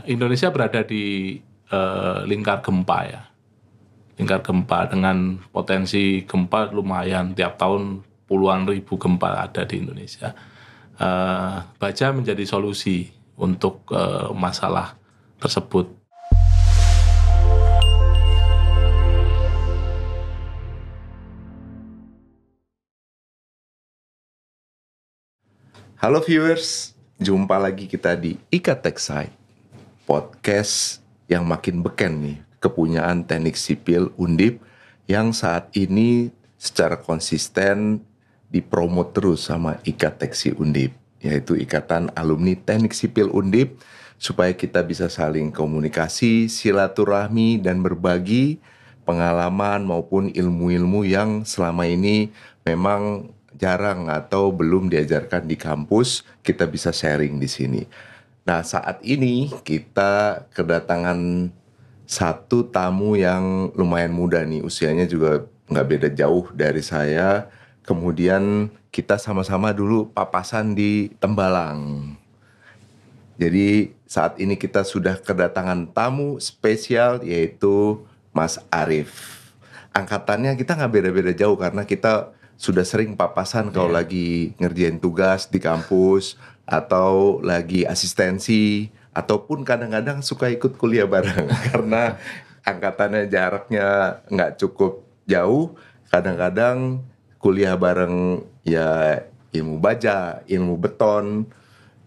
Indonesia berada di lingkar gempa ya. Lingkar gempa dengan potensi gempa lumayan, tiap tahun puluhan ribu gempa ada di Indonesia. Baja menjadi solusi untuk masalah tersebut. Halo viewers, jumpa lagi kita di IKA Tech Site, podcast yang makin beken nih, kepunyaan Teknik Sipil Undip yang saat ini secara konsisten dipromot terus sama IKA Teksi Undip, yaitu Ikatan Alumni Teknik Sipil Undip, supaya kita bisa saling komunikasi, silaturahmi, dan berbagi pengalaman maupun ilmu-ilmu yang selama ini memang jarang atau belum diajarkan di kampus, kita bisa sharing di sini. Nah, saat ini kita kedatangan satu tamu yang lumayan muda nih, usianya juga nggak beda jauh dari saya. Kemudian kita sama-sama dulu papasan di Tembalang. Jadi saat ini kita sudah kedatangan tamu spesial, yaitu Mas Arif. Angkatannya kita nggak beda-beda jauh karena kita sudah sering papasan kalau lagi ngerjain tugas di kampus atau lagi asistensi ataupun kadang-kadang suka ikut kuliah bareng karena angkatannya jaraknya nggak cukup jauh. Kadang-kadang kuliah bareng ya ilmu baja, ilmu beton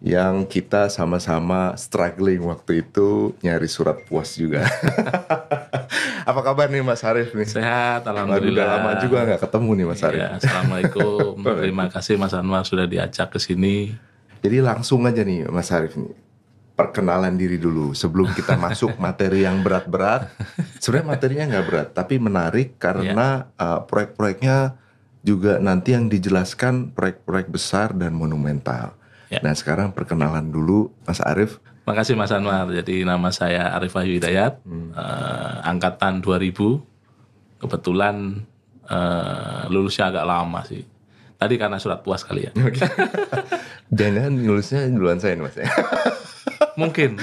yang kita sama-sama struggling waktu itu nyari surat puas juga. Apa kabar nih Mas Arif nih? Sehat, alhamdulillah. Udah lama juga nggak ketemu nih Mas Arif. Ya, assalamualaikum. Terima kasih Mas Anwar sudah diajak ke sini. Jadi langsung aja nih Mas Arif nih, perkenalan diri dulu sebelum kita masuk materi yang berat-berat. Sebenarnya materinya nggak berat, tapi menarik karena proyek-proyeknya juga nanti yang dijelaskan proyek-proyek besar dan monumental. Nah sekarang perkenalan dulu Mas Arif. Makasih Mas Anwar. Jadi nama saya Arif Wahyu Hidayat, angkatan 2000. Kebetulan lulusnya agak lama sih. Tadi karena surat puas kali ya. Jangan lulusnya duluan saya nih Mas. Mungkin.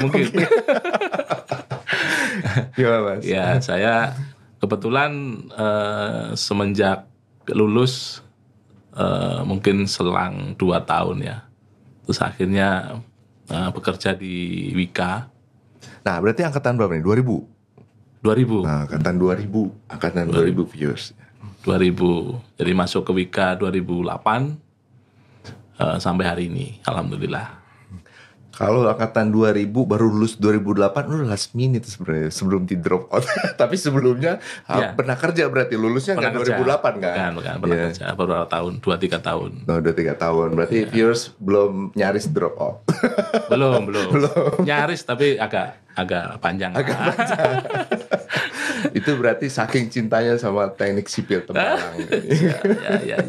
Gimana Mas? Ya saya kebetulan semenjak lulus mungkin selang 2 tahun ya. Terus akhirnya bekerja di Wika. Nah berarti angkatan berapa nih? 2000? 2000. Nah angkatan 2000 viewers. 2000. Jadi masuk ke Wika 2008 sampai hari ini, alhamdulillah. Kalau angkatan 2000 baru lulus 2008 udah last minute sebenarnya sebelum di drop out. Tapi sebelumnya pernah kerja berarti lulusnya nggak 2008 kan? Bukan pernah kerja beberapa tahun, 2-3 tahun. Oh, 2-3 tahun. Berarti viewers belum nyaris drop out. Belum. Nyaris tapi agak panjang. Itu berarti saking cintanya sama teknik sipil Tembalang. Ya.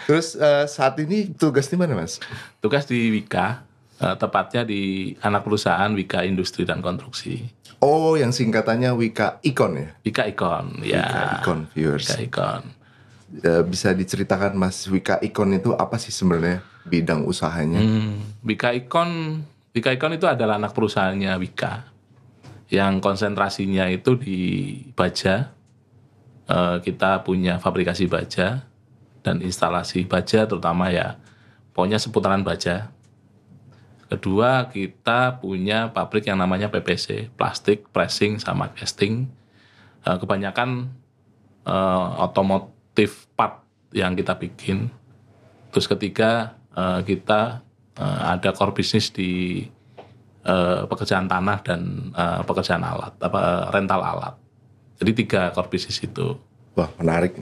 Terus saat ini tugas di mana Mas? Tugas di Wika, tepatnya di anak perusahaan Wika Industri dan Konstruksi. Oh, yang singkatannya Wika Ikon ya? Wika Ikon, ya. Wika Ikon viewers. Wika Ikon. Bisa diceritakan Mas, Wika Ikon itu apa sih sebenarnya bidang usahanya? Wika Ikon itu adalah anak perusahaannya Wika yang konsentrasinya itu di baja. Kita punya fabrikasi baja dan instalasi baja, terutama ya pokoknya seputaran baja. Kedua, kita punya pabrik yang namanya PPC, plastik, pressing, sama casting. Kebanyakan otomotif part yang kita bikin. Terus ketiga, kita ada core bisnis di pekerjaan tanah dan pekerjaan alat, rental alat. Jadi 3 core bisnis itu. Wah menarik.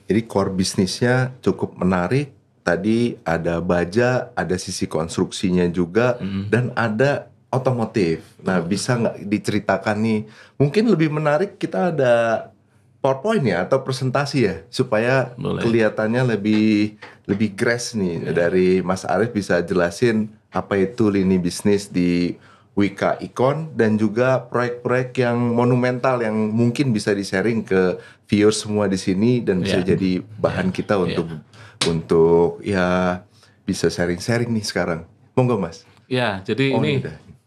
Jadi core bisnisnya cukup menarik. Tadi ada baja, ada sisi konstruksinya juga, dan ada otomotif. Nah bisa nggak diceritakan nih? Mungkin lebih menarik kita ada PowerPoint ya atau presentasi ya, supaya kelihatannya lebih grass nih. Dari Mas Arif bisa jelasin apa itu lini bisnis di Wika Ikon dan juga proyek-proyek yang monumental yang mungkin bisa di-sharing ke viewers semua di sini dan bisa jadi bahan kita untuk ya bisa sharing-sharing nih sekarang. Monggo Mas. Ya, jadi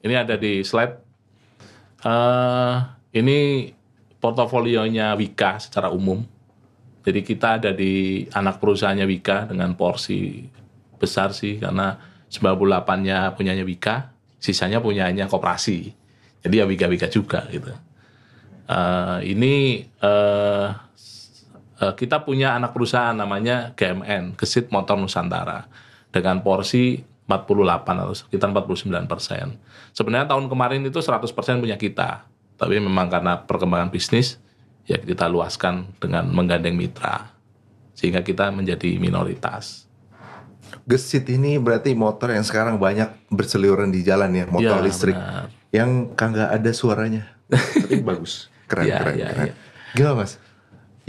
Ini ada di slide. Ini portofolionya Wika secara umum. Jadi kita ada di anak perusahaannya Wika dengan porsi besar sih, karena 98-nya punyanya Wika, sisanya punyanya koperasi. Jadi ya Wika-Wika juga gitu. Ini kita punya anak perusahaan namanya GMN, Gesit Motor Nusantara, dengan porsi 48 atau sekitar 49%. Sebenarnya tahun kemarin itu 100% punya kita, tapi memang karena perkembangan bisnis, ya kita luaskan dengan menggandeng mitra, sehingga kita menjadi minoritas. Gesit ini berarti motor yang sekarang banyak berseliweran di jalan ya, motor Ya, listrik. benar. Yang kagak ada suaranya. Tapi bagus, keren, Ya, keren, ya, keren. ya. Gimana Mas?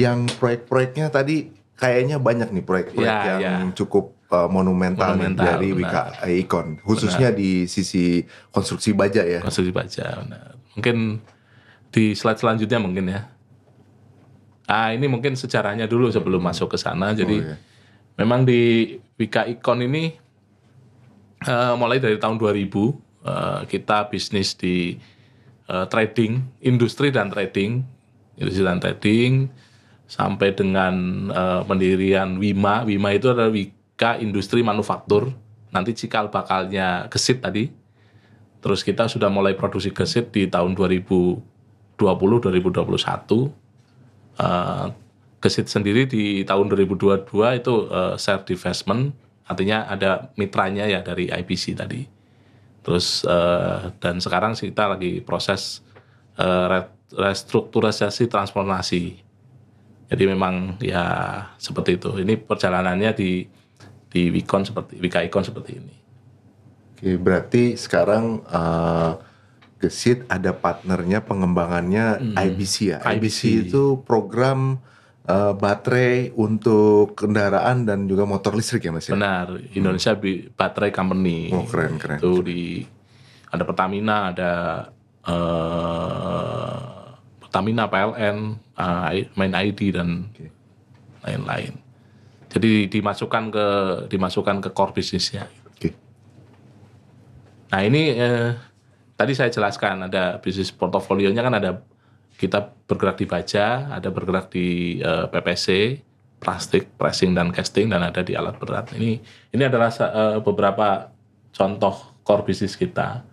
Yang proyek-proyeknya tadi kayaknya banyak nih proyek-proyek Ya, yang ya. cukup monumental nih Monumental, dari benar. Wika Icon, khususnya di sisi konstruksi baja ya. Konstruksi baja, benar. Mungkin di slide selanjutnya mungkin ya. Ini mungkin sejarahnya dulu sebelum masuk ke sana. Jadi iya. memang di Wika Icon ini mulai dari tahun 2000 kita bisnis di trading, industri dan trading sampai dengan pendirian Wima. Wima itu adalah Wika Industri Manufaktur. Nanti cikal bakalnya Gesit tadi. Terus kita sudah mulai produksi Gesit di tahun 2020-2021. Gesit sendiri di tahun 2022 itu share divestment, artinya ada mitranya ya dari IPC tadi. Terus dan sekarang kita lagi proses restrukturisasi transformasi. Jadi memang ya seperti itu. Ini perjalanannya di Wika Icon seperti ini. Oke, berarti sekarang Gesit ada partnernya pengembangannya IBC ya. IBC itu program baterai untuk kendaraan dan juga motor listrik ya Mas ya? Benar, Indonesia Battery Company. Oh, keren. Itu ada Pertamina, ada Pertamina, PLN, Main ID dan lain-lain. Jadi dimasukkan ke core bisnisnya. Oke. Nah ini tadi saya jelaskan ada bisnis portofolionya kan, ada kita bergerak di baja, ada bergerak di PPC, plastik, pressing dan casting, dan ada di alat berat. Ini adalah beberapa contoh core bisnis kita.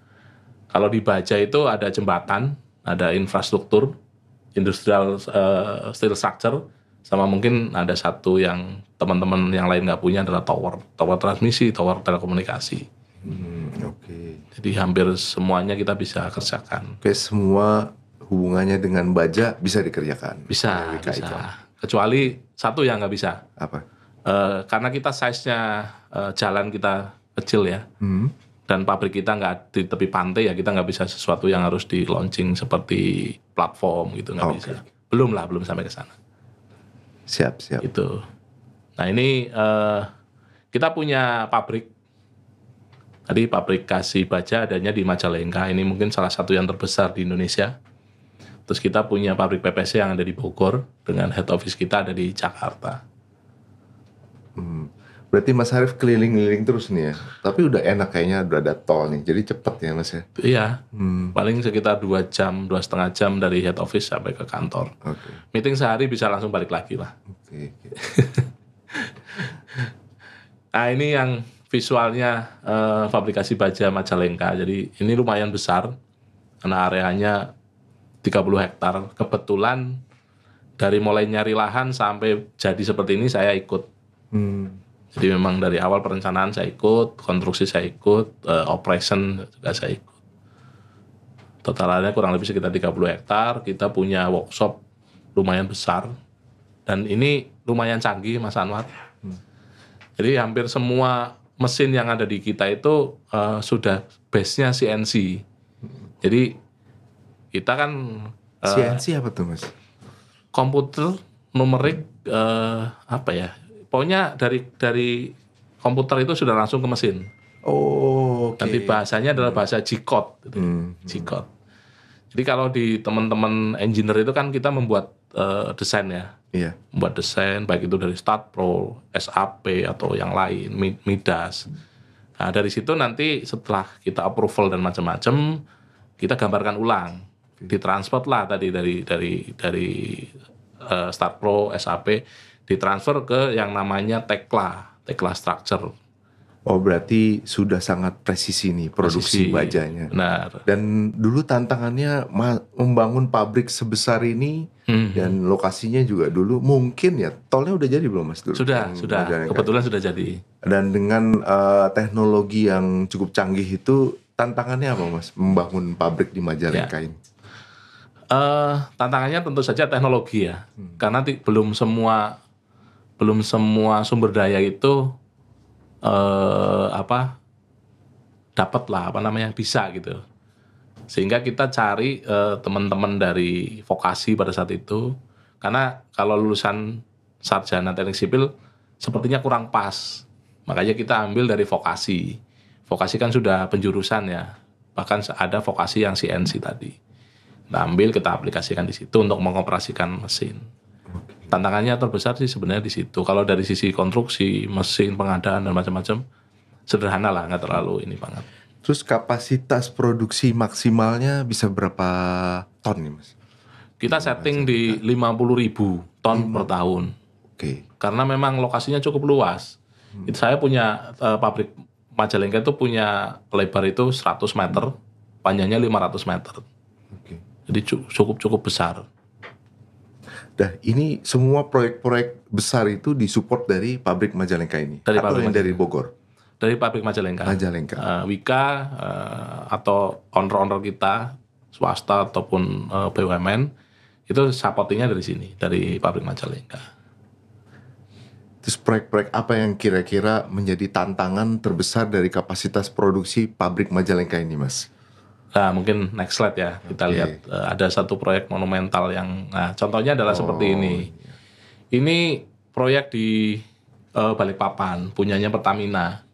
Kalau di baja itu ada jembatan, ada infrastruktur, industrial steel structure, sama mungkin ada satu yang teman-teman yang lain nggak punya adalah tower transmisi, tower telekomunikasi. Oke. Jadi hampir semuanya kita bisa kerjakan. Oke, semua hubungannya dengan baja bisa dikerjakan. Bisa, oleh Wika bisa. Icon. Kecuali satu yang nggak bisa. Apa? Karena kita size-nya jalan kita kecil ya. Dan pabrik kita nggak di tepi pantai ya, kita nggak bisa sesuatu yang harus di launching seperti platform gitu, nggak bisa. Belum sampai ke sana. Siap. Itu. Nah ini kita punya pabrik. Tadi pabrikasi baja adanya di Majalengka. Ini mungkin salah satu yang terbesar di Indonesia. Terus kita punya pabrik PPC yang ada di Bogor, dengan head office kita ada di Jakarta. Berarti Mas Arief keliling-keliling terus nih ya. Tapi udah enak kayaknya, udah ada tol nih. Jadi cepet ya Mas ya. Iya. Paling sekitar 2 jam, 2,5 jam dari head office sampai ke kantor. Oke. Meeting sehari bisa langsung balik lagi lah. Oke. Nah ini yang visualnya fabrikasi baja Majalengka. Jadi ini lumayan besar karena areanya 30 hektar. Kebetulan dari mulai nyari lahan sampai jadi seperti ini saya ikut. Jadi memang dari awal perencanaan saya ikut, konstruksi saya ikut, operation juga saya ikut. Totalnya kurang lebih sekitar 30 hektar. Kita punya workshop lumayan besar. Dan ini lumayan canggih Mas Anwar. Jadi hampir semua mesin yang ada di kita itu sudah base-nya CNC. Jadi kita kan CNC apa tuh Mas? komputer numerik apa ya? Pokoknya dari komputer itu sudah langsung ke mesin. Oh, oke. Nanti bahasanya adalah bahasa G-code. Gitu. G-code. Jadi kalau di teman-teman engineer itu kan kita membuat desain ya. Iya. Membuat desain baik itu dari Start Pro, SAP atau yang lain, Midas. Nah, dari situ nanti setelah kita approval dan macam-macam, kita gambarkan ulang, ditransfer lah tadi dari Start Pro, SAP, ditransfer ke yang namanya Tekla Structure. Oh, berarti sudah sangat presisi nih produksi bajanya. Benar. Dan dulu tantangannya membangun pabrik sebesar ini dan lokasinya juga dulu mungkin ya, tolnya udah jadi belum Mas dulu? Sudah. Kebetulan sudah jadi. Dan dengan teknologi yang cukup canggih itu, tantangannya apa Mas membangun pabrik di Majalengka ini? Tantangannya tentu saja teknologi ya, karena belum semua sumber daya itu bisa gitu. Sehingga kita cari teman-teman dari vokasi pada saat itu, karena kalau lulusan sarjana teknik sipil sepertinya kurang pas, makanya kita ambil dari vokasi. Vokasi kan sudah penjurusan ya, bahkan ada vokasi yang CNC tadi. Kita ambil, kita aplikasikan di situ untuk mengoperasikan mesin. Tantangannya terbesar sih sebenarnya di situ. Kalau dari sisi konstruksi, mesin, pengadaan dan macam-macam, sederhana lah, nggak terlalu ini banget. Terus kapasitas produksi maksimalnya bisa berapa ton nih Mas? Kita setting di 50.000 ton per tahun. Oke. Karena memang lokasinya cukup luas. Saya punya pabrik Majalengka itu punya lebar itu 100 meter, panjangnya 500 meter. Oke. Jadi cukup besar. Dah, ini semua proyek-proyek besar itu disupport dari pabrik Majalengka ini? Atau yang dari Bogor? Dari pabrik Majalengka. Wika atau owner-owner kita, swasta ataupun BUMN, itu supportingnya dari sini, dari pabrik Majalengka. Terus proyek-proyek apa yang kira-kira menjadi tantangan terbesar dari kapasitas produksi pabrik Majalengka ini Mas? Nah, mungkin next slide ya, kita lihat ada satu proyek monumental yang, contohnya adalah seperti ini. Ini proyek di Balikpapan, punyanya Pertamina.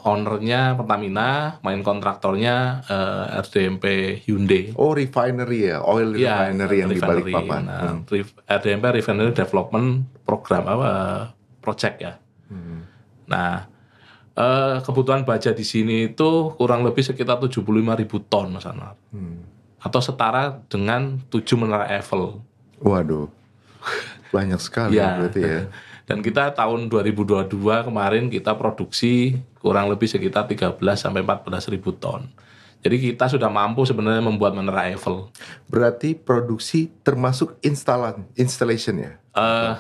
Ownernya Pertamina, main kontraktornya RDMP Hyundai. Oh, refinery ya, oil refinery yang di Balikpapan. RDMP Refinery Development Program project ya. Nah, kebutuhan baja di sini itu kurang lebih sekitar 75.000 ton Mas Anwar. Atau setara dengan 7 menara Eiffel. Waduh, banyak sekali berarti ya. Dan kita tahun 2022 kemarin kita produksi kurang lebih sekitar 13-14.000 ton. Jadi kita sudah mampu sebenarnya membuat menara Eiffel. Berarti produksi termasuk installation ya?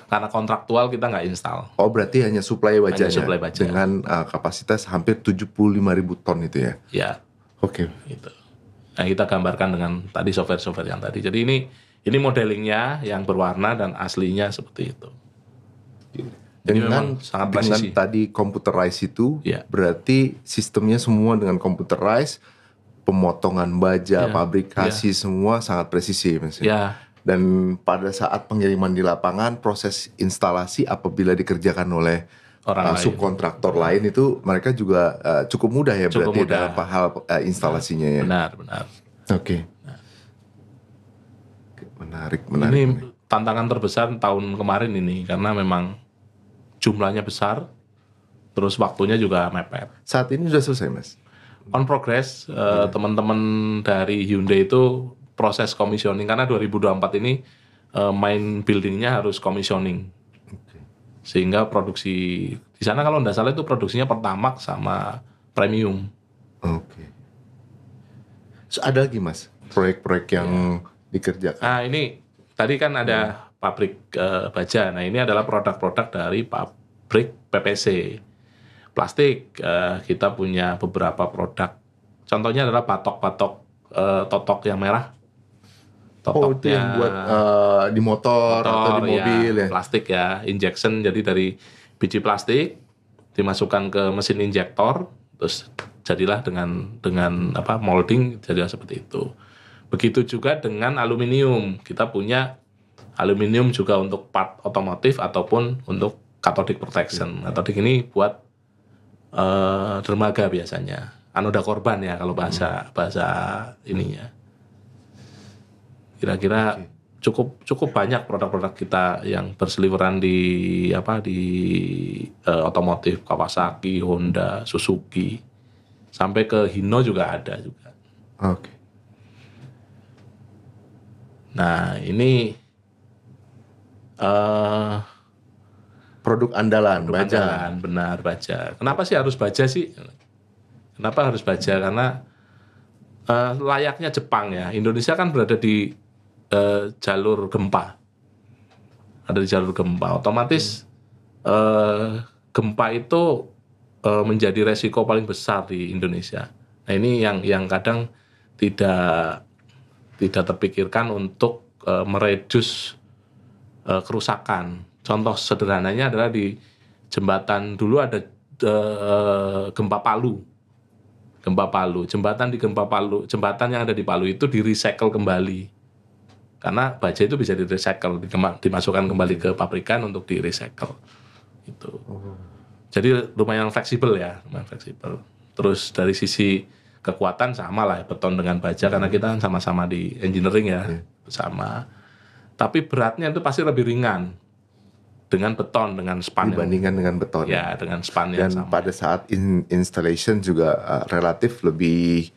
Karena kontraktual kita nggak install. Oh, berarti hanya suplai bajanya baja. Dengan kapasitas hampir 75.000 ton itu ya? Ya. Oke. Gitu. Nah, kita gambarkan dengan tadi software yang tadi. Jadi ini modelingnya yang berwarna dan aslinya seperti itu. Dengan tadi computerized itu, berarti sistemnya semua dengan computerized, pemotongan baja, fabrikasi semua sangat presisi Mas. Ya. Dan pada saat pengiriman di lapangan, proses instalasi apabila dikerjakan oleh subkontraktor lain itu mereka juga cukup mudah ya, berarti dalam hal instalasinya ya. Benar. Oke. Menarik. Ini tantangan terbesar tahun kemarin ini karena memang jumlahnya besar, terus waktunya juga mepet. Saat ini sudah selesai Mas? On progress, teman-teman dari Hyundai itu proses commissioning karena 2024 ini main buildingnya harus commissioning, sehingga produksi di sana kalau nggak salah itu produksinya Pertamax sama Premium. Oke. So, ada lagi Mas proyek-proyek yang dikerjakan? Nah ini tadi kan ada pabrik baja. Nah ini adalah produk-produk dari pabrik PPC. Plastik, kita punya beberapa produk. Contohnya adalah batok-batok totok yang merah. Totoknya, itu yang buat di motor atau di mobil ya? Plastik ya, injection. Jadi dari biji plastik dimasukkan ke mesin injektor, terus jadilah dengan molding, jadilah seperti itu. Begitu juga dengan aluminium. Kita punya aluminium juga untuk part otomotif ataupun untuk cathodic protection. Cathodic ini buat dermaga biasanya, anoda korban ya kalau bahasa ininya. Kira-kira cukup banyak produk-produk kita yang berseliweran di otomotif Kawasaki, Honda, Suzuki, sampai ke Hino juga ada juga. Oke. Nah ini Produk andalan baja. andalan, benar, baja. Kenapa sih harus baja sih? Kenapa harus baja? Karena layaknya Jepang ya, Indonesia kan berada di jalur gempa. Ada di jalur gempa, otomatis gempa itu menjadi resiko paling besar di Indonesia. Nah ini yang kadang tidak terpikirkan untuk meredus kerusakan. Contoh sederhananya adalah di jembatan dulu ada gempa Palu. Jembatan yang ada di Palu itu di-recycle kembali. Karena baja itu bisa di-recycle, dimasukkan kembali ke pabrikan untuk di-recycle. Itu. Jadi lumayan fleksibel ya, Terus dari sisi kekuatan sama lah beton dengan baja, karena kita kan sama-sama di engineering ya, sama. Tapi beratnya itu pasti lebih ringan dengan beton, dengan span dibandingkan dengan beton. Ya, dengan span yang Dan sama. pada saat installation juga relatif lebih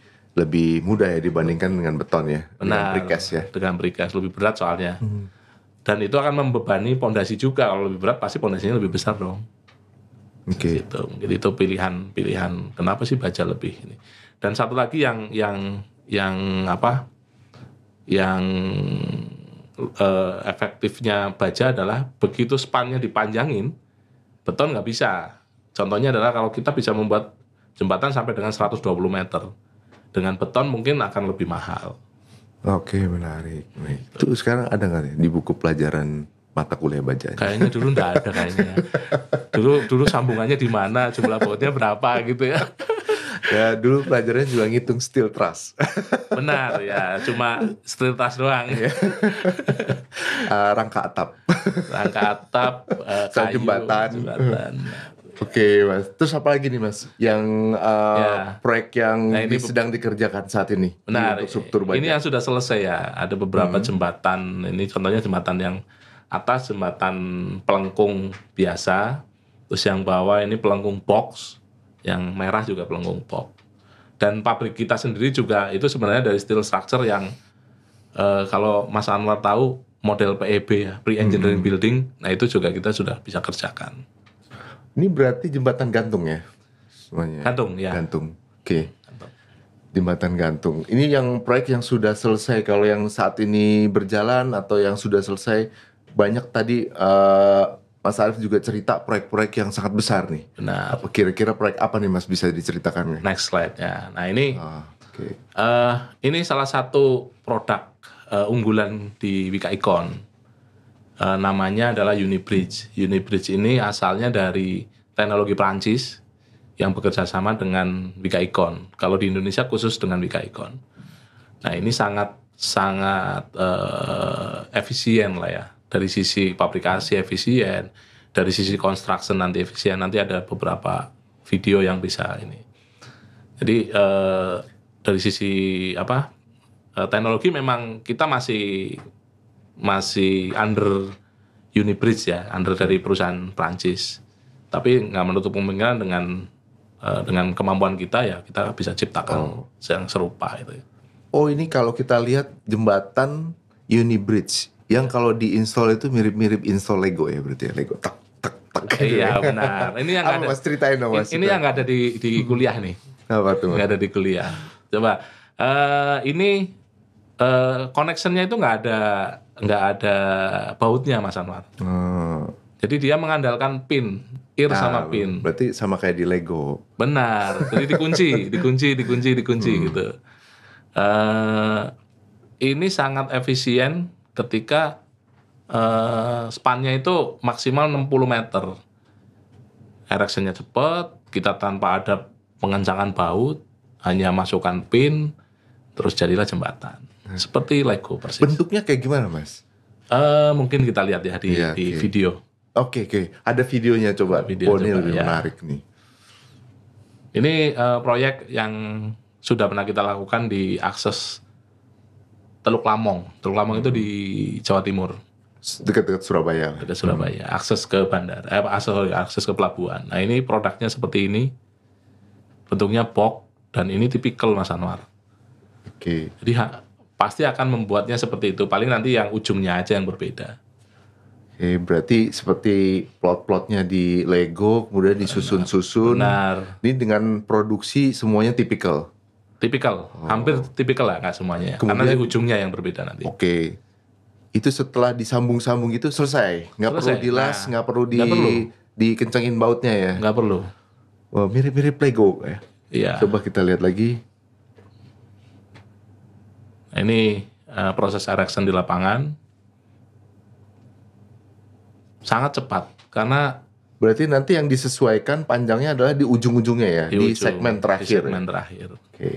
mudah ya dibandingkan dengan beton ya. Benar. Dengan precast ya. Dengan precast lebih berat soalnya. Dan itu akan membebani pondasi juga. Kalau lebih berat pasti pondasinya lebih besar dong. Oke. Gitu. Jadi itu pilihan kenapa sih baja lebih ini. Dan satu lagi yang efektifnya baja adalah begitu spannya dipanjangin, beton nggak bisa. Contohnya adalah kalau kita bisa membuat jembatan sampai dengan 120 meter, dengan beton mungkin akan lebih mahal. Oke, menarik. Itu sekarang ada nggak di buku pelajaran mata kuliah baja? Kayaknya dulu nggak ada kayaknya. Dulu sambungannya di mana, jumlah bautnya berapa gitu ya. Ya dulu pelajarannya juga ngitung steel truss. Benar ya, cuma steel truss doang. Rangka atap. Kayu, jembatan. Oke Mas, terus apa lagi nih Mas yang proyek yang sedang dikerjakan saat ini? Benar, untuk struktur baja? Ini yang sudah selesai ya, ada beberapa jembatan, ini contohnya jembatan yang atas jembatan pelengkung biasa, terus yang bawah ini pelengkung box, yang merah juga pelengkung box. Dan pabrik kita sendiri juga itu sebenarnya dari steel structure yang kalau Mas Anwar tahu model PEB ya, pre-engineering building, nah itu juga kita sudah bisa kerjakan. Ini berarti jembatan gantung ya semuanya? Gantung ya. Gantung, oke. Jembatan gantung. Ini yang proyek yang sudah selesai. Kalau yang saat ini berjalan atau yang sudah selesai, banyak tadi Mas Arief juga cerita proyek-proyek yang sangat besar nih. Benar. Apa kira-kira proyek apa nih Mas bisa diceritakan nih? Next slide ya. Nah ini Okay. Ini salah satu produk unggulan di Wika Icon. Namanya adalah Unibridge. Unibridge ini asalnya dari teknologi Prancis yang bekerja sama dengan Wika Icon. Kalau di Indonesia khusus dengan Wika Icon. Nah ini sangat efisien lah ya. Dari sisi pabrikasi efisien, dari sisi construction nanti efisien. Nanti ada beberapa video yang bisa ini. Jadi dari sisi teknologi memang kita masih under Unibridge ya, under dari perusahaan Prancis. Tapi nggak menutup kemungkinan dengan kemampuan kita ya kita bisa ciptakan yang serupa itu. Oh ini kalau kita lihat jembatan Unibridge yang kalau diinstal itu mirip-mirip install Lego ya berarti ya, Lego tak. Iya benar. Ini yang ada. Mas ceritain dong Mas. Ini yang nggak ada di kuliah nih. Apa tuh? Nggak ada di kuliah. Coba ini connectionnya itu nggak ada bautnya Mas Anwar. Jadi dia mengandalkan pin, sama pin. Berarti sama kayak di Lego. Benar. Jadi dikunci gitu. Ini sangat efisien ketika spannya itu maksimal 60 meter. Erectionnya cepat, kita tanpa ada pengencangan baut, hanya masukkan pin, terus jadilah jembatan. Seperti Lego persis. Bentuknya kayak gimana Mas? Mungkin kita lihat ya di video. Oke. Ada videonya coba. Ini lebih menarik nih. Ini proyek yang sudah pernah kita lakukan di akses Teluk Lamong. Teluk Lamong itu di Jawa Timur, Dekat-dekat Surabaya. dekat Surabaya. Akses ke bandara, akses ke pelabuhan. Nah ini produknya seperti ini, bentuknya box dan ini tipikal Mas Anwar. Oke. Jadi pasti akan membuatnya seperti itu. Paling nanti yang ujungnya aja yang berbeda. Oke, berarti seperti plot-plotnya di Lego, kemudian disusun-susun. Benar. Ini dengan produksi semuanya tipikal. Tipikal, hampir tipikal lah, nggak semuanya. Kemudian- Karena di ujungnya yang berbeda nanti. Oke. Itu setelah disambung-sambung itu selesai. Nggak perlu Selesai. dilas, Nah, nggak perlu nggak perlu. dikencengin bautnya ya. Nggak perlu. Wah, mirip-mirip Lego ya. Iya. Coba kita lihat lagi. Nah, ini proses erection di lapangan. Sangat cepat. Karena Berarti nanti yang disesuaikan panjangnya adalah di ujung-ujungnya ya, di ujung, segmen terakhir. Di segmen ya? terakhir. Oke.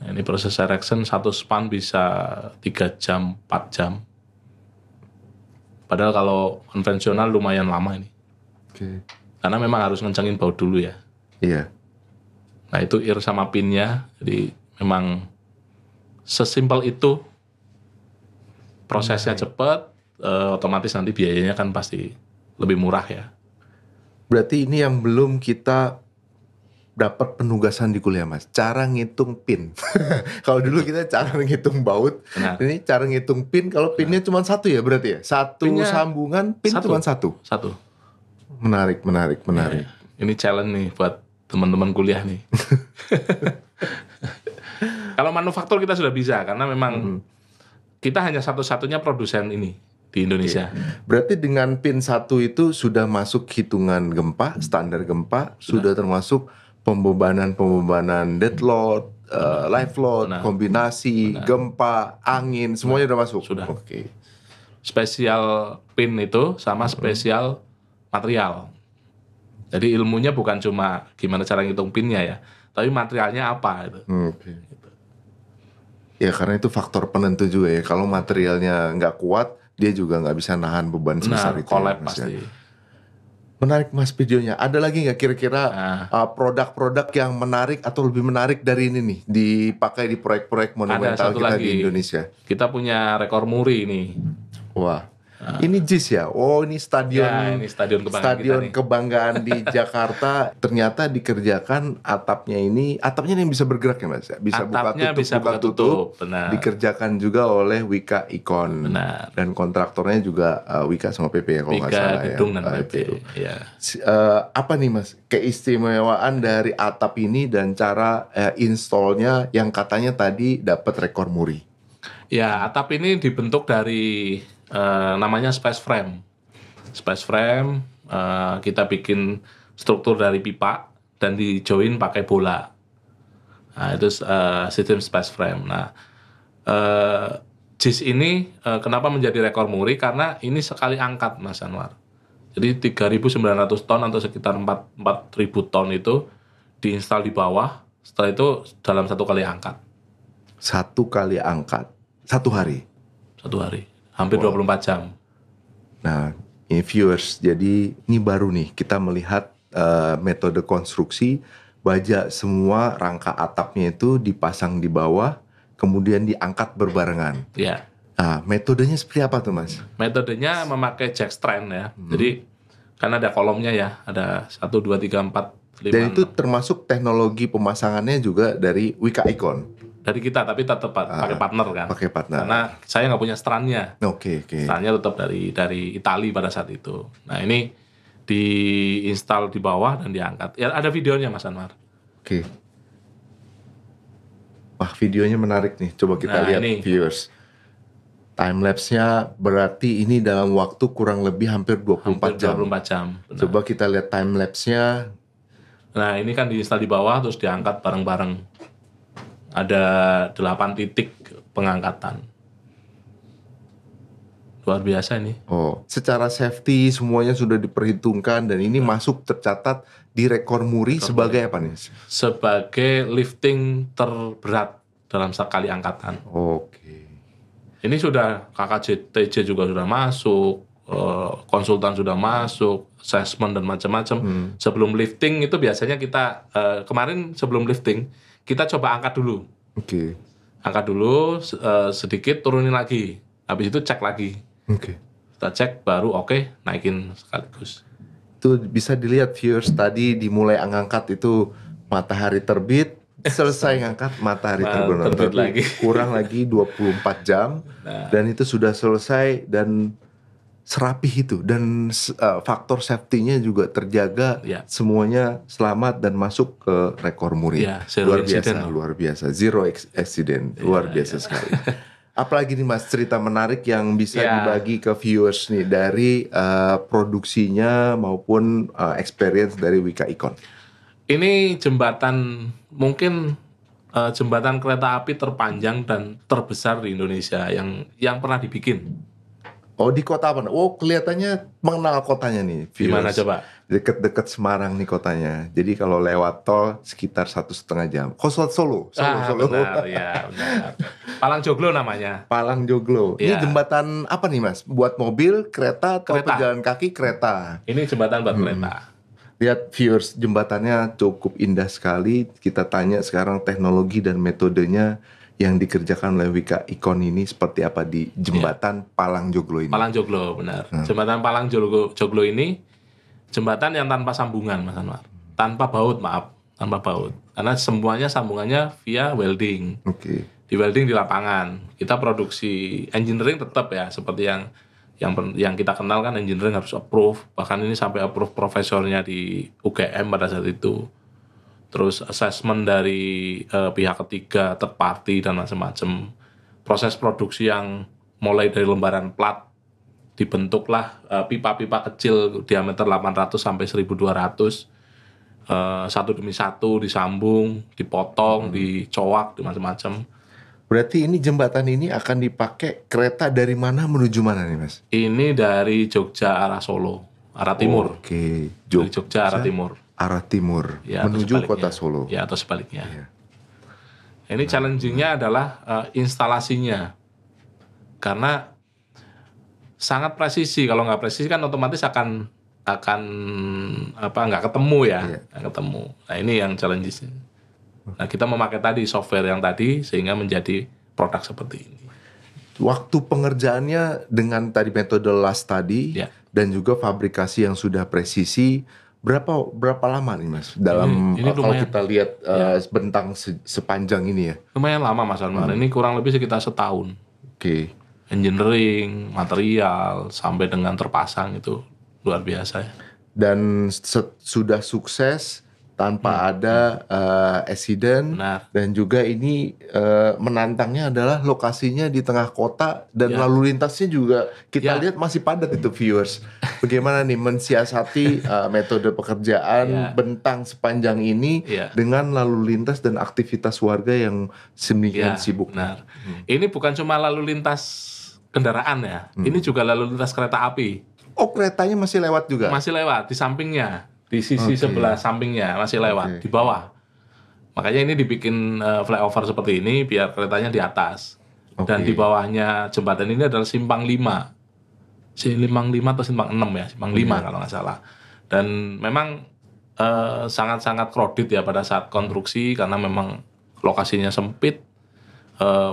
Nah, ini proses erection satu span bisa 3 jam, 4 jam. Padahal kalau konvensional lumayan lama ini. Oke. Karena memang harus ngencengin baut dulu ya. Iya. Nah itu ear sama pinnya. Jadi memang sesimpel itu. Prosesnya cepat, otomatis nanti biayanya kan pasti lebih murah ya. Berarti ini yang belum kita dapat penugasan di kuliah Mas, cara ngitung pin. Kalau dulu kita cara ngitung baut, Benar. ini cara ngitung pin. Kalau pinnya cuma satu ya berarti ya, satu Pinnya sambungan pin satu. cuma satu. Satu. Menarik. Ya, ini challenge nih buat teman-teman kuliah nih. Kalau manufaktur kita sudah bisa karena memang kita hanya satu-satunya produsen ini di Indonesia. Berarti dengan pin satu itu sudah masuk hitungan gempa, standar gempa, sudah termasuk pembebanan dead load, live load, Benar. kombinasi, gempa, angin, semuanya udah masuk. Sudah. Oke. Spesial pin itu sama spesial material. Jadi ilmunya bukan cuma gimana cara ngitung pinnya ya, tapi materialnya apa itu. Oke. Ya karena itu faktor penentu juga ya. Kalau materialnya nggak kuat, dia juga nggak bisa nahan beban sebesar Nah, itu. collab ya, Mas, ya. pasti. Menarik Mas videonya. Ada lagi nggak kira-kira Nah. produk-produk yang menarik atau lebih menarik dari ini nih dipakai di proyek-proyek monumental satu kita lagi. di Indonesia? Kita punya rekor muri ini. Wah, ini JIS ya. Oh, ini stadion. Ya, ini stadion kebanggaan Stadion kita nih. kebanggaan di Jakarta. Ternyata dikerjakan atapnya ini ini yang bisa bergerak ya Mas. Bisa Atapnya bisa buka tutup. Benar. Dikerjakan juga oleh Wika Icon. Benar. Dan kontraktornya juga Wika sama PP ya kalau nggak Tiga salah gedung ya. dan PP. Itu. Ya. Apa nih Mas keistimewaan dari atap ini dan cara installnya yang katanya tadi dapat rekor muri? Ya, atap ini dibentuk dari namanya space frame. Space frame kita bikin struktur dari pipa dan di join pakai bola. Nah, itu sistem space frame. Nah, JIS ini kenapa menjadi rekor muri? Karena ini sekali angkat, Mas Anwar. Jadi 3.900 ton atau sekitar 4.000 ton itu diinstal di bawah. Setelah itu dalam satu kali angkat. Satu kali angkat, satu hari. Satu hari. Hampir 24 jam. Nah, ini viewers, jadi ini baru nih kita melihat metode konstruksi baja semua rangka atapnya itu dipasang di bawah, kemudian diangkat berbarengan. Ya. Nah, metodenya seperti apa tuh Mas? Metodenya memakai jack strand ya. Jadi kan ada kolomnya ya, ada 1, 2, 3, 4, 5, Dan itu 6. termasuk teknologi pemasangannya juga dari Wika Icon. Dari kita, tapi tetap pakai partner kan. Pakai partner. Karena saya nggak punya strandnya. Oke. Strandnya tetap dari Itali pada saat itu. Nah ini diinstal di bawah dan diangkat. Ya ada videonya Mas Anwar. Oke. Wah, videonya menarik nih. Coba kita Nah, lihat ini. viewers. Time lapse-nya berarti ini dalam waktu kurang lebih hampir 24 Hampir jam. 24 jam. Benar. Coba kita lihat time lapse-nya. Nah ini kan diinstal di bawah terus diangkat bareng-bareng. Ada 8 titik pengangkatan. Luar biasa ini. Oh, secara safety semuanya sudah diperhitungkan dan ini masuk tercatat di rekor muri sebagai apa nih? Sebagai lifting terberat dalam sekali angkatan. Oke. Ini sudah KKJTJ juga sudah masuk, konsultan sudah masuk, assessment dan macam-macam. Sebelum lifting itu biasanya kita kemarin sebelum lifting kita coba angkat dulu Oke. Angkat dulu sedikit, turunin lagi. Habis itu cek lagi. Oke. Kita cek baru oke, naikin sekaligus. Itu bisa dilihat viewers tadi dimulai ngangkat itu matahari terbit, selesai ngangkat matahari terbenam. Terbit Tapi lagi. kurang lagi 24 jam dan itu sudah selesai dan serapih itu dan faktor safety-nya juga terjaga, Ya. semuanya selamat dan masuk ke rekor muri. Ya, zero accident. Luar biasa, zero accident, luar biasa sekali. Apalagi nih Mas cerita menarik yang bisa Ya. dibagi ke viewers nih dari produksinya maupun experience dari Wika Icon. Ini jembatan, mungkin jembatan kereta api terpanjang dan terbesar di Indonesia yang pernah dibikin. Oh di kota apa? Oh kelihatannya mengenal kotanya nih Gimana viewers. coba? Deket-deket Semarang nih kotanya. Jadi kalau lewat tol sekitar 1,5 jam. Solo. Benar, ya benar. Palang Joglo namanya. Palang Joglo. Ini Ya. jembatan apa nih Mas? Buat mobil, kereta, atau Kereta. pejalan kaki, kereta? Ini jembatan buat kereta. Lihat viewers, jembatannya cukup indah sekali. Kita tanya sekarang teknologi dan metodenya yang dikerjakan oleh Wika Icon ini seperti apa di jembatan Palang Joglo ini. Palang Joglo, benar. Jembatan Palang Joglo ini jembatan yang tanpa sambungan, Mas Anwar. Tanpa baut, maaf. Tanpa baut. Karena semuanya sambungannya via welding. Oke. Di welding di lapangan. Kita produksi engineering tetap ya, seperti yang kita kenal kan engineering harus approve. Bahkan ini sampai approve profesornya di UGM pada saat itu. Terus assessment dari pihak ketiga, third party dan macam-macam. Proses produksi yang mulai dari lembaran plat, dibentuklah pipa-pipa kecil diameter 800 sampai 1200, satu demi satu disambung, dipotong, dicoak, di macam-macam. Berarti ini jembatan ini akan dipakai kereta dari mana menuju mana nih Mas? Ini dari Jogja arah Solo, arah timur. Oke. Dari Jogja arah timur. Arah timur Ya, atau menuju sebaliknya. kota Solo. Ya, atau sebaliknya. Iya. Ini challenging-nya adalah instalasinya. Karena sangat presisi. Kalau nggak presisi kan otomatis akan nggak ketemu ya. Iya. Nggak ketemu. Nah, ini yang challenge-nya. Nah, kita memakai tadi software yang tadi sehingga menjadi produk seperti ini. Waktu pengerjaannya dengan tadi metode las tadi Ya. dan juga fabrikasi yang sudah presisi, berapa lama nih Mas dalam Ini kalau lumayan. kita lihat bentang sepanjang ini ya? Lumayan lama Mas Anwar. Ini kurang lebih sekitar setahun. Oke. Engineering, material, sampai dengan terpasang itu luar biasa ya. Dan sudah sukses tanpa ada accident. Benar. Dan juga ini menantangnya adalah lokasinya di tengah kota dan Ya. lalu lintasnya juga kita Ya. lihat masih padat itu viewers. Bagaimana nih mensiasati metode pekerjaan Ya. bentang sepanjang ini Ya. dengan lalu lintas dan aktivitas warga yang sedemikian Ya, sibuk. benar. Ini bukan cuma lalu lintas kendaraan ya. Ini juga lalu lintas kereta api. Oh keretanya masih lewat juga? Masih lewat di sampingnya, di sisi Oke. sebelah sampingnya masih lewat Oke. di bawah. Makanya ini dibikin flyover seperti ini biar keretanya di atas. Dan Oke. di bawahnya jembatan ini adalah simpang 5. Simpang 5 atau simpang 6 ya, simpang 5 kalau nggak salah. Dan memang sangat-sangat crowded ya pada saat konstruksi karena memang lokasinya sempit.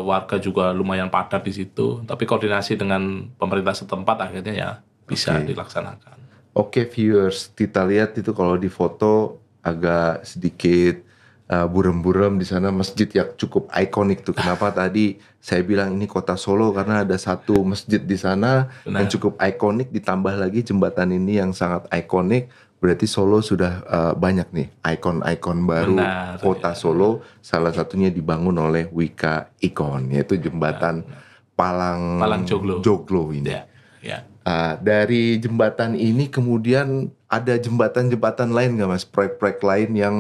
Warga juga lumayan padat di situ, tapi koordinasi dengan pemerintah setempat akhirnya ya bisa Oke. dilaksanakan. Oke viewers, kita lihat itu kalau di foto agak sedikit burem-burem di sana, masjid yang cukup ikonik tuh. Kenapa tadi saya bilang ini kota Solo karena ada satu masjid di sana yang Benar. cukup ikonik, ditambah lagi jembatan ini yang sangat ikonik. Berarti Solo sudah banyak nih ikon-ikon baru. Benar, Kota ya. Solo salah satunya dibangun oleh Wika Icon, yaitu jembatan Palang Joglo. ini. Ya, ya. Dari jembatan ini kemudian ada jembatan-jembatan lain nggak Mas? Proyek-proyek lain yang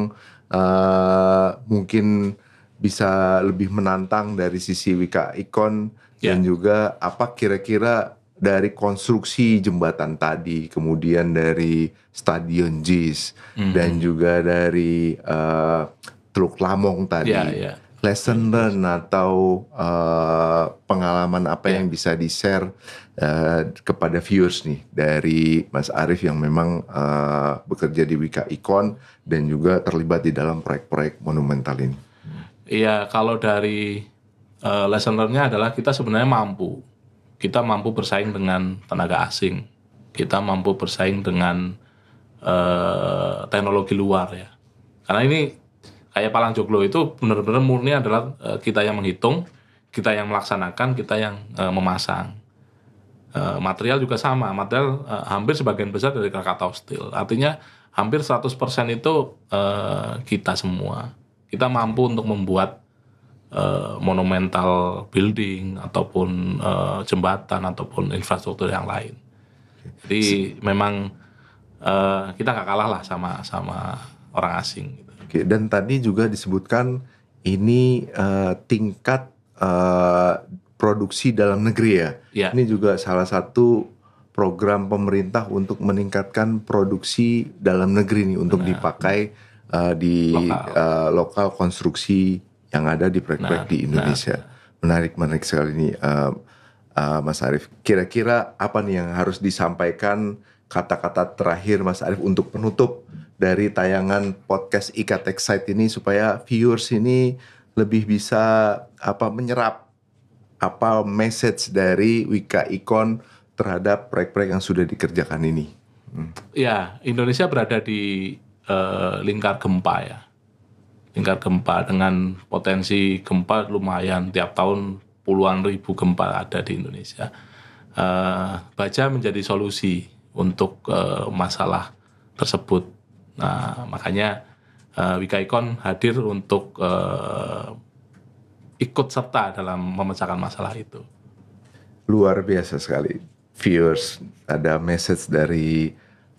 mungkin bisa lebih menantang dari sisi Wika Icon dan juga apa kira-kira dari konstruksi jembatan tadi, kemudian dari Stadion JIS dan juga dari Teluk Lamong tadi. Ya, ya. Lesson learn atau pengalaman apa yang bisa di-share kepada viewers nih dari Mas Arief yang memang bekerja di Wika Icon dan juga terlibat di dalam proyek-proyek monumental ini. Iya, kalau dari lesson learn-nya adalah kita sebenarnya mampu. Kita mampu bersaing dengan tenaga asing. Kita mampu bersaing dengan teknologi luar ya. Karena ini kayak Palang Joglo itu benar-benar murni adalah kita yang menghitung, kita yang melaksanakan, kita yang memasang. Material juga sama, material hampir sebagian besar dari Krakatau Steel. Artinya hampir 100% itu kita semua. Kita mampu untuk membuat monumental building ataupun jembatan ataupun infrastruktur yang lain. Jadi memang kita nggak kalah lah sama orang asing. Gitu. Oke, dan tadi juga disebutkan ini tingkat produksi dalam negeri ya. Ya. Ini juga salah satu program pemerintah untuk meningkatkan produksi dalam negeri nih untuk dipakai di lokal konstruksi yang ada di proyek-proyek di Indonesia. Menarik sekali ini, Mas Arief. Kira-kira apa nih yang harus disampaikan kata-kata terakhir Mas Arief untuk penutup dari tayangan podcast IKA Tech Site ini supaya viewers ini lebih bisa menyerap message dari Wika Icon terhadap proyek-proyek yang sudah dikerjakan ini. Ya, Indonesia berada di lingkar gempa ya. Lingkar gempa dengan potensi gempa lumayan, tiap tahun puluhan ribu gempa ada di Indonesia. Baja menjadi solusi untuk masalah tersebut. Nah, makanya Wika Icon hadir untuk ikut serta dalam memecahkan masalah itu. Luar biasa sekali, viewers. Ada message dari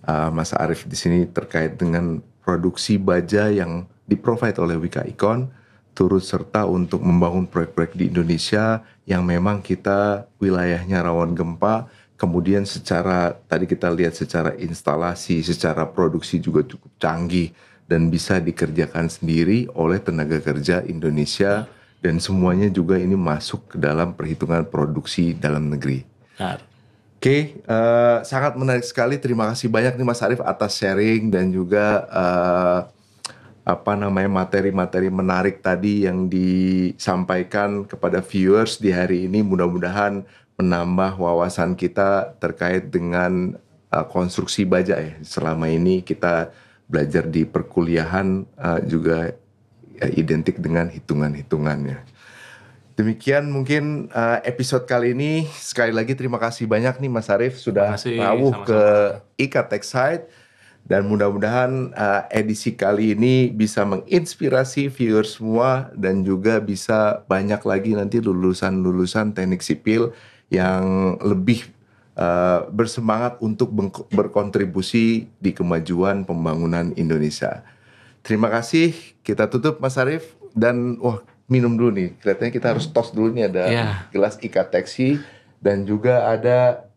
Mas Arief di sini terkait dengan produksi baja yang di-provide oleh Wika Icon, turut serta untuk membangun proyek-proyek di Indonesia yang memang kita wilayahnya rawan gempa. Kemudian tadi kita lihat secara instalasi, secara produksi juga cukup canggih dan bisa dikerjakan sendiri oleh tenaga kerja Indonesia. Dan semuanya juga ini masuk ke dalam perhitungan produksi dalam negeri. Oke, sangat menarik sekali. Terima kasih banyak nih Mas Arief atas sharing dan juga materi-materi menarik tadi yang disampaikan kepada viewers di hari ini. Mudah-mudahan menambah wawasan kita terkait dengan konstruksi baja ya. Selama ini kita belajar di perkuliahan juga identik dengan hitungan-hitungannya. Demikian mungkin episode kali ini. Sekali lagi terima kasih banyak nih Mas Arief sudah rawuh ke IKA Tech Site. Dan mudah-mudahan edisi kali ini bisa menginspirasi viewers semua dan juga bisa banyak lagi nanti lulusan-lulusan teknik sipil yang lebih bersemangat untuk berkontribusi di kemajuan pembangunan Indonesia. Terima kasih, kita tutup Mas Arief dan minum dulu nih. Kelihatannya kita harus tos dulu nih, ada gelas IKA Teksi dan juga ada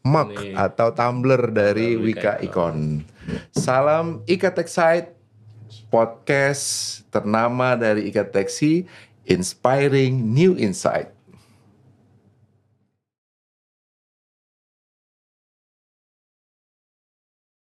mug atau tumbler dari Wika Icon. Salam IKA Tech Site, podcast ternama dari IKA Teksi, inspiring new insight.